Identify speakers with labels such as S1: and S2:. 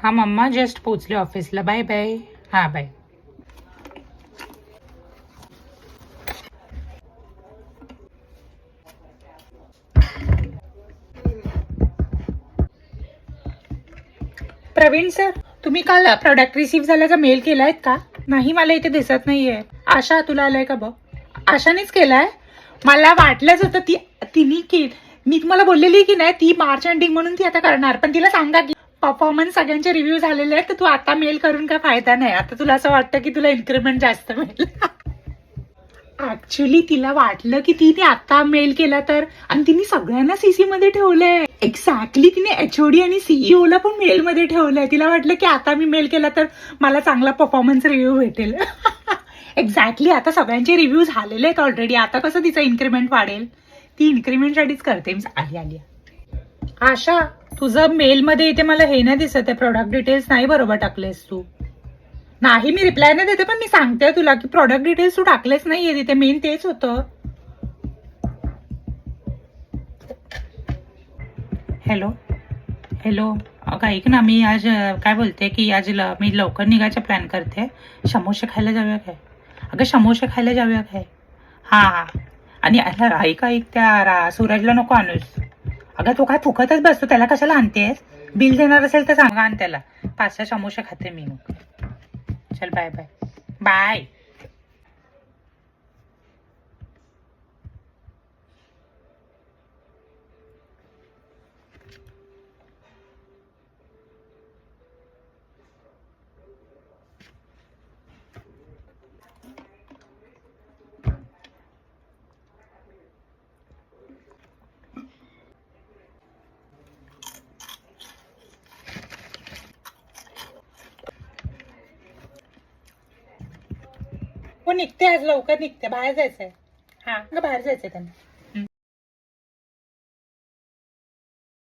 S1: हा mamma just पोचले ऑफिसला. Bye bye. हा बाय. प्रवीण सर, तुम्ही काल प्रोडक्ट रिसीव्ह झाल्याचा मेल केलाय का? नाही, मला इथे दिसत नाहीये. आशा, तुला आलाय का बघ. आशानेच केलाय. मला वाटलंच होतं तिने की मी तुम्हाला बोललेली की नाही, ती मार्च एंडिंग म्हणून ती आता करणार. पण तिला सांगा की परफॉर्मन्स सगळ्यांचे रिव्ह्यू झालेले आहेत, तर तू आता मेल करून काय फायदा नाही. आता तुला असं वाटतं की तुला इन्क्रीमेंट जास्त मिळेल. ऍक्च्युली तिला वाटलं की तिने आता मेल केला तर, आणि तिने सगळ्यांना सीसी मध्ये ठेवलंय. एक्झॅक्टली तिने एचओडी आणि सीईओ ला पण मेल मध्ये ठेवलंय. तिला वाटलं की आता मी मेल केला तर मला चांगला परफॉर्मन्स रिव्ह्यू भेटेल. एक्झॅक्टली आता सगळ्यांचे रिव्ह्यू झालेले आहेत ऑलरेडी. आता कसं तिचं इन्क्रीमेंट वाढेल? ती इन्क्रीमेंटसाठीच करते. आली आली. आशा, तुझं मेल मध्ये इथे मला हे नाही दिसत आहे, प्रोडक्ट डिटेल्स नाही बरोबर टाकलेस तू. नाही, मी रिप्लाय नाही देते, पण मी सांगते तुला की प्रॉडक्ट डिटेल्स तू टाकलेच नाहीये तिथे. मेन तेच होतं. Hello hello. अगं ऐक ना, मी आज काय बोलते की आज मी लवकर निघायचा प्लॅन करते. समोसे खायला जाऊया काय? अगं समोसे खायला जाऊया काय? हा हा. आणि ऐक ऐक, त्या सूरजला नको आणूस. अगं तो काय फुकतच बसतो, त्याला कशाला आणतेस? बिल देणार असेल तर सांगा, आण त्याला. 5-6 समोसे खाते मी मग. चल बाय बाय. बाय. हो निघते, आज लवकर निघते. बाहेर जायचंय. हा, बाहेर जायचंय त्यांना.